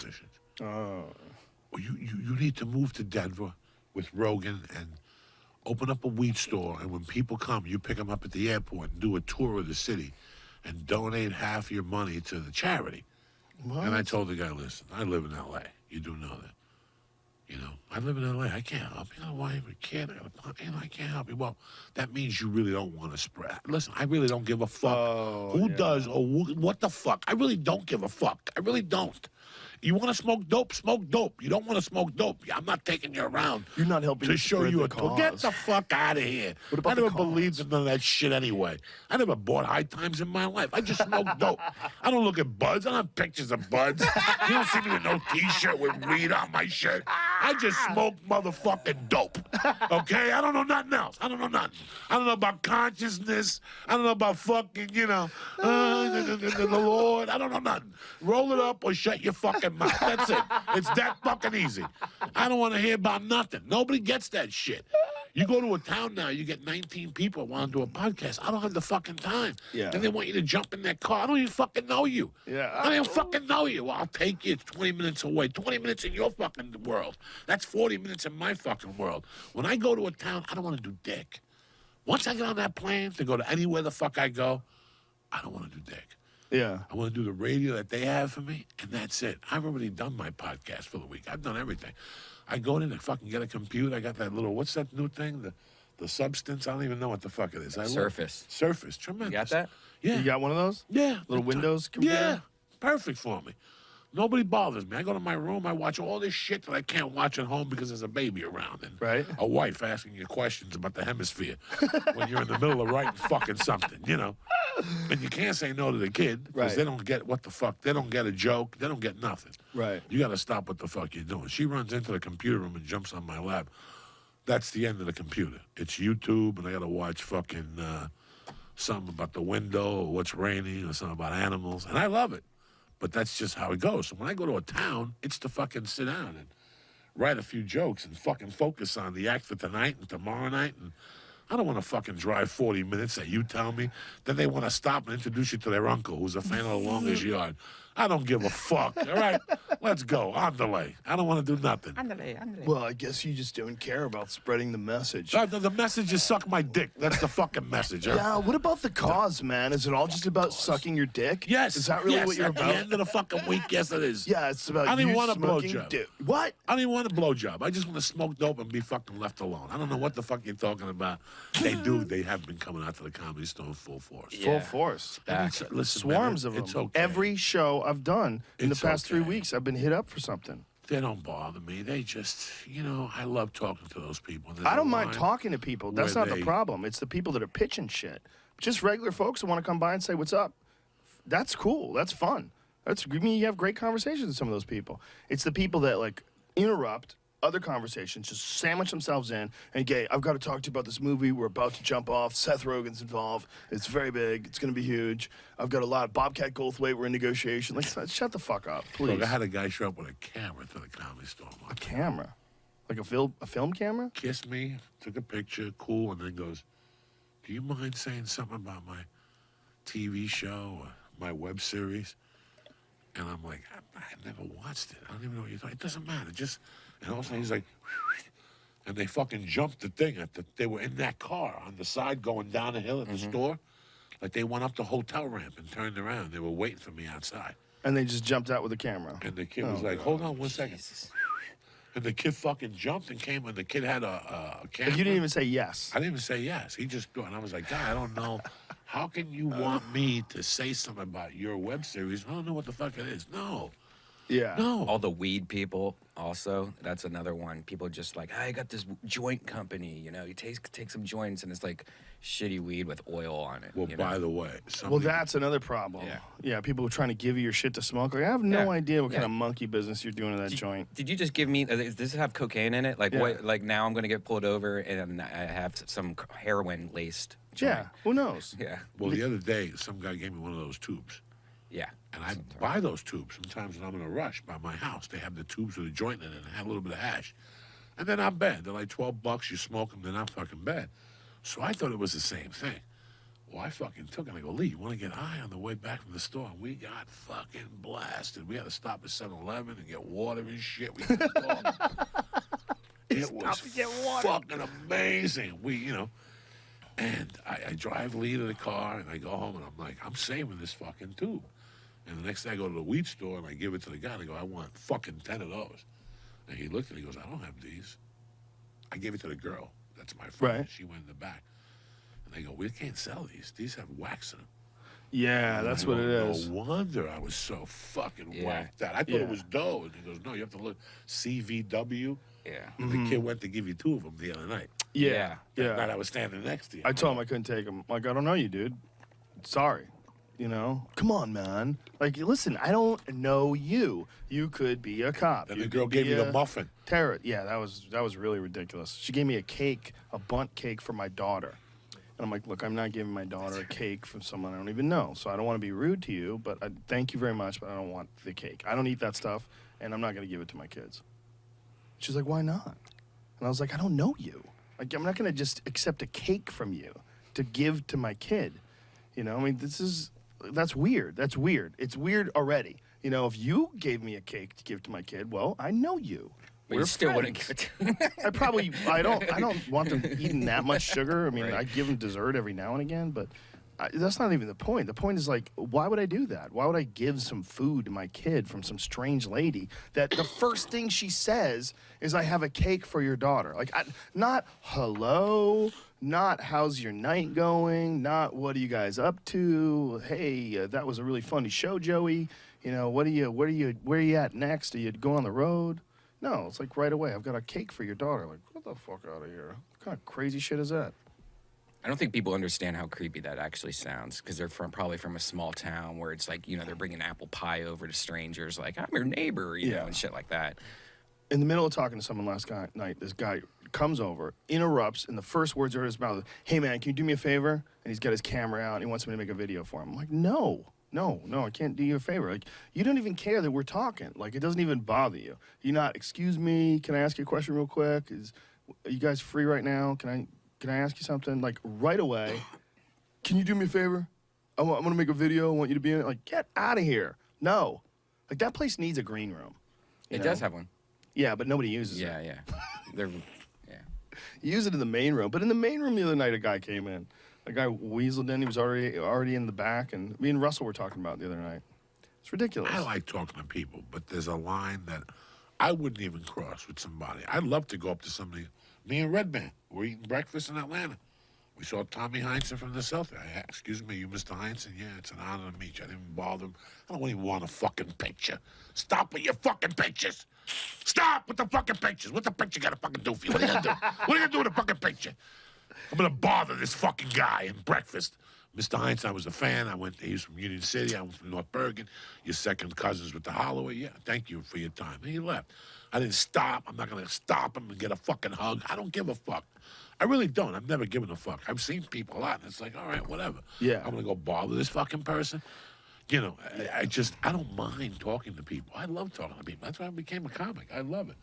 musicians. Oh. Well, you need to move to Denver with Rogan and open up a weed store. And when people come, you pick them up at the airport and do a tour of the city and donate half your money to the charity. What? And I told the guy, listen, I live in L.A. You do know that. You know, I live in L.A. I can't help you. I got a wife, a kid. I can't help you. Well, that means you really don't want to spread. Listen, I really don't give a fuck who does or what the fuck. I really don't give a fuck. I really don't. You want to smoke dope? Smoke dope. You don't want to smoke dope. I'm not taking you around. You're not helping to show you a cause. Get the fuck out of here. What about I never the believed in none of that shit anyway. I never bought high times in my life. I just smoke dope. I don't look at buds. I don't have pictures of buds. You don't see me with no t-shirt with weed on my shirt. I just smoke motherfucking dope. Okay? I don't know nothing else. I don't know nothing. I don't know about consciousness. I don't know about fucking, the Lord. I don't know nothing. Roll it up or shut your fucking mouth. That's it. It's that fucking easy. I don't want to hear about nothing. Nobody gets that shit. You go to a town now, you get 19 people want to do a podcast. I don't have the fucking time. Yeah. And they want you to jump in that car. I don't even fucking know you. Yeah. I don't even fucking know you. Well, I'll take you. It's 20 minutes away. 20 minutes in your fucking world. That's 40 minutes in my fucking world. When I go to a town, I don't want to do dick. Once I get on that plane to go to anywhere the fuck I go, I don't want to do dick. Yeah. I want to do the radio that they have for me, and that's it. I've already done my podcast for the week. I've done everything. I go in and fucking get a computer. I got that little, what's that new thing? The Substance? I don't even know what the fuck it is. Surface. Surface. Tremendous. You got that? Yeah. You got one of those? Yeah. Little Windows computer? Yeah. Perfect for me. Nobody bothers me. I go to my room. I watch all this shit that I can't watch at home because there's a baby around and a wife asking you questions about the hemisphere when you're in the middle of writing fucking something, And you can't say no to the kid because they don't get what the fuck. They don't get a joke. They don't get nothing. Right. You got to stop what the fuck you're doing. She runs into the computer room and jumps on my lap. That's the end of the computer. It's YouTube, and I got to watch fucking something about the window or what's raining or something about animals, and I love it. But that's just how it goes. So when I go to a town, it's to fucking sit down and write a few jokes and fucking focus on the act for tonight and tomorrow night. And I don't want to fucking drive 40 minutes that you tell me. Then they want to stop and introduce you to their uncle who's a fan of the longest yard. I don't give a fuck. All right, let's go. On delay. I don't want to do nothing. Andale. Well, I guess you just don't care about spreading the message. The message is suck my dick. That's the fucking message. Yeah, what about the cause, man? Is it all just about sucking your dick? Yes. Is that really what you're about? At the end of the fucking week, yes, it is. Yeah, it's about I don't even you want a smoking blowjob. dick. What? I don't even want a blowjob. I just want to smoke dope and be fucking left alone. I don't know what the fuck you're talking about. They do. They have been coming out to the Comedy Store in full force. Full force. Listen, Swarms man, of them. It's okay. Every show I've done in the past 3 okay. weeks, I've been hit up for something. They don't bother me. They just, I love talking to those people. I don't mind talking to people. That's where not the problem. It's the people that are pitching shit. Just regular folks who want to come by and say, what's up? That's cool. That's fun. I mean, you have great conversations with some of those people. It's the people that, interrupt other conversations, just sandwich themselves in, and I've got to talk to you about this movie. We're about to jump off. Seth Rogen's involved. It's very big. It's going to be huge. I've got a lot. Bobcat Goldthwait, we're in negotiation. Shut the fuck up, please. Look, I had a guy show up with a camera to the Comedy Store. A camera? Like a film camera? Kissed me, took a picture, cool, and then goes, do you mind saying something about my TV show or my web series? And I'm like, I never watched it. I don't even know what you're talking. It doesn't matter. And all of a sudden he's like, and they fucking jumped the thing. They were in that car on the side going down the hill at the store. Like they went up the hotel ramp and turned around. They were waiting for me outside. And they just jumped out with a camera. And the kid was like, hold on one second. And the kid fucking jumped and came, and the kid had a camera. You didn't even say yes. I didn't even say yes. He just, and I was like, God, I don't know. How can you want me to say something about your web series? I don't know what the fuck it is. No. Yeah. No. All the weed people also, that's another one. People just like, I got this joint company, you take some joints and it's like shitty weed with oil on it. Well, by the way. Well, that's another problem. Yeah, people are trying to give you your shit to smoke. Like, I have no idea what kind of monkey business you're doing in that joint. Did you just give me, does this have cocaine in it? Like, what? Like now I'm going to get pulled over and I have some heroin laced joint. Yeah, who knows? Yeah. Well, the other day, some guy gave me one of those tubes. Yeah. And I buy those tubes sometimes when I'm in a rush by my house. They have the tubes with a joint in it and have a little bit of hash. And they're not bad. They're like $12. You smoke them, they're not fucking bad. So I thought it was the same thing. Well, I fucking took it. I go, Lee, you want to get high on the way back from the store? And we got fucking blasted. We had to stop at 7-Eleven and get water and shit. We couldn't talk. It was fucking amazing. And I drive Lee to the car, and I go home, and I'm like, I'm saving this fucking tube. And the next day I go to the weed store, and I give it to the guy, and I go, I want fucking 10 of those. And he looked at it, he goes, I don't have these. I gave it to the girl. That's my friend. Right. She went in the back. And they go, we can't sell these. These have wax in them. Yeah, And that's I what go, it is. No wonder I was so fucking Yeah. whacked out. I thought it was dough. And he goes, no, you have to look CVW. Yeah. And the kid went to give you 2 of them the other night. Yeah. That night I was standing next to you. I told him I couldn't take them. Like, I don't know you, dude. Sorry. You know? Come on, man. Like, listen, I don't know you. You could be a cop. And You the girl could gave be you the a muffin. terror. Yeah, that was really ridiculous. She gave me a cake, a bundt cake for my daughter. And I'm like, look, I'm not giving my daughter a cake from someone I don't even know. So I don't want to be rude to you, but I thank you very much, but I don't want the cake. I don't eat that stuff, and I'm not going to give it to my kids. She's like, why not? And I was like, I don't know you. Like, I'm not going to just accept a cake from you to give to my kid. You know, I mean, that's weird. That's weird. It's weird already. You know, if you gave me a cake to give to my kid, well, I know you. But We're you still wouldn't friends. give it to him. I don't want them eating that much sugar. I mean, Right. I give them dessert every now and again, but that's not even the point. The point is, like, why would I do that? Why would I give some food to my kid from some strange lady that the first thing she says is, I have a cake for your daughter? Like, not hello, not how's your night going, not what are you guys up to? Hey, that was a really funny show, Joey. You know, where are you at next? Are you going on the road? No, it's like right away. I've got a cake for your daughter. Like, get the fuck out of here. What kind of crazy shit is that? I don't think people understand how creepy that actually sounds because they're probably from a small town where it's like, you know, they're bringing apple pie over to strangers, like, I'm your neighbor, you know, and shit like that. In the middle of talking to someone last night, this guy comes over, interrupts, and the first words are in his mouth, hey, man, can you do me a favor? And he's got his camera out, and he wants me to make a video for him. I'm like, no, I can't do you a favor. Like, you don't even care that we're talking. Like, it doesn't even bother you. You're not, excuse me, can I ask you a question real quick? Are you guys free right now? Can I ask you something? Like, right away, can you do me a favor? I'm going to make a video. I want you to be in it. Like, get out of here. No. Like, that place needs a green room. It does have one. Yeah, but nobody uses it. Yeah. They're, yeah. You use it in the main room. But in the main room the other night, a guy came in. A guy weaseled in. He was already in the back. And me and Russell were talking about it the other night. It's ridiculous. I like talking to people, but there's a line that I wouldn't even cross with somebody. I'd love to go up to somebody. Me and Redman were eating breakfast in Atlanta. We saw Tommy Heinsohn from the Celtics. Excuse me, you Mr. Heinsohn? Yeah, it's an honor to meet you. I didn't bother him. I don't even want a fucking picture. Stop with your fucking pictures. Stop with the fucking pictures. What the picture got to fucking do for you? What are you going to do? What are you going to do with a fucking picture? I'm going to bother this fucking guy in breakfast. Mr. Heinsohn, I was a fan. He was from Union City. I was from North Bergen. Your second cousins with the Holloway. Yeah, thank you for your time. And he left. I didn't stop. I'm not going to stop him and get a fucking hug. I don't give a fuck. I really don't. I've never given a fuck. I've seen people a lot, and it's like, all right, whatever. Yeah. I'm going to go bother this fucking person. You know, I don't mind talking to people. I love talking to people. That's why I became a comic. I love it.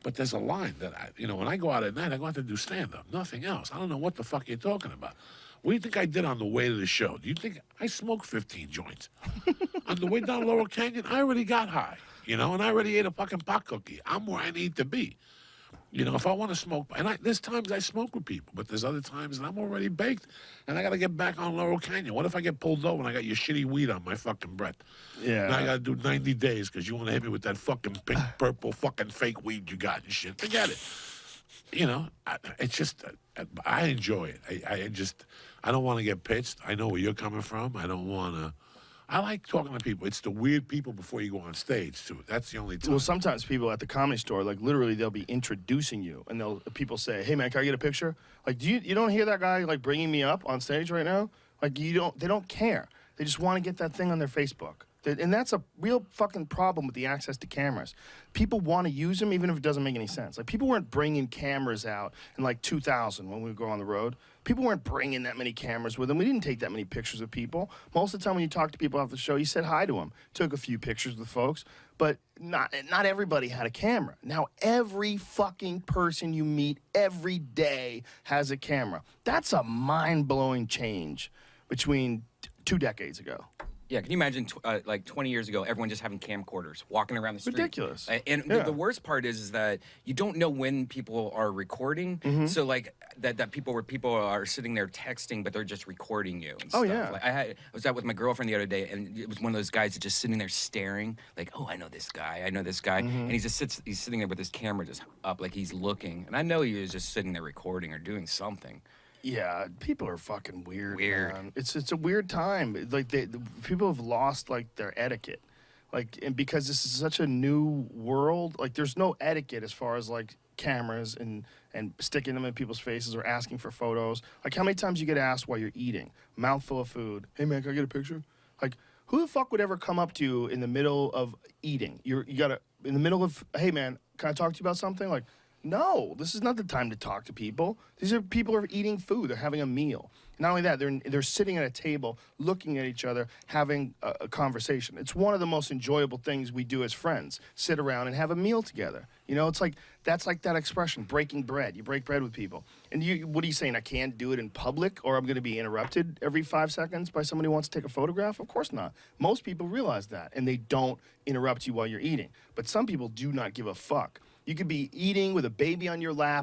But there's a line that, when I go out at night, I go out to do stand-up. Nothing else. I don't know what the fuck you're talking about. What do you think I did on the way to the show? Do you think I smoked 15 joints? On the way down Laurel Canyon, I already got high, and I already ate a fucking pot cookie. I'm where I need to be. If I want to smoke, and there's times I smoke with people, but there's other times that I'm already baked, and I got to get back on Laurel Canyon. What if I get pulled over and I got your shitty weed on my fucking breath? Yeah. Now I got to do 90 days because you want to hit me with that fucking pink, purple fucking fake weed you got and shit. Forget it. It's just, I enjoy it. I don't want to get pitched. I know where you're coming from. I like talking to people. It's the weird people before you go on stage, too. That's the only time. Well, sometimes people at the Comedy Store, like, literally, they'll be introducing you, and people say, hey, man, can I get a picture? Like, you don't hear that guy, like, bringing me up on stage right now? Like, they don't care. They just want to get that thing on their Facebook. And that's a real fucking problem with the access to cameras. People want to use them even if it doesn't make any sense. Like, people weren't bringing cameras out in, like, 2000 when we would go on the road. People weren't bringing that many cameras with them. We didn't take that many pictures of people. Most of the time when you talk to people off the show, you said hi to them, took a few pictures with folks, but not everybody had a camera. Now, every fucking person you meet every day has a camera. That's a mind-blowing change between 2 decades ago. Yeah, can you imagine like 20 years ago, everyone just having camcorders, walking around the street? Ridiculous. And Yeah. the worst part is that you don't know when people are recording. Mm-hmm. So like that people are sitting there texting, but they're just recording you. And Oh, stuff. yeah. Like I was out with my girlfriend the other day, and it was one of those guys that just sitting there staring, like, oh, I know this guy, Mm-hmm. and he's sitting there with his camera just up, like he's looking, and I know he was just sitting there recording or doing something. Yeah, people are fucking weird. Weird. Man. It's a weird time. Like the people have lost like their etiquette, like, and because this is such a new world, like there's no etiquette as far as like cameras and sticking them in people's faces or asking for photos. Like how many times you get asked while you're eating, mouthful of food, hey man, can I get a picture? Like who the fuck would ever come up to you in the middle of eating? You gotta in the middle of, hey man, can I talk to you about something? Like, no, this is not the time to talk to people. These are people who are eating food. They're having a meal. Not only that, they're sitting at a table, looking at each other, having a conversation. It's one of the most enjoyable things we do as friends. Sit around and have a meal together. You know, it's like that's like that expression, breaking bread. You break bread with people. And what are you saying? I can't do it in public, or I'm going to be interrupted every 5 seconds by somebody who wants to take a photograph? Of course not. Most people realize that, and they don't interrupt you while you're eating. But some people do not give a fuck. You could be eating with a baby on your lap.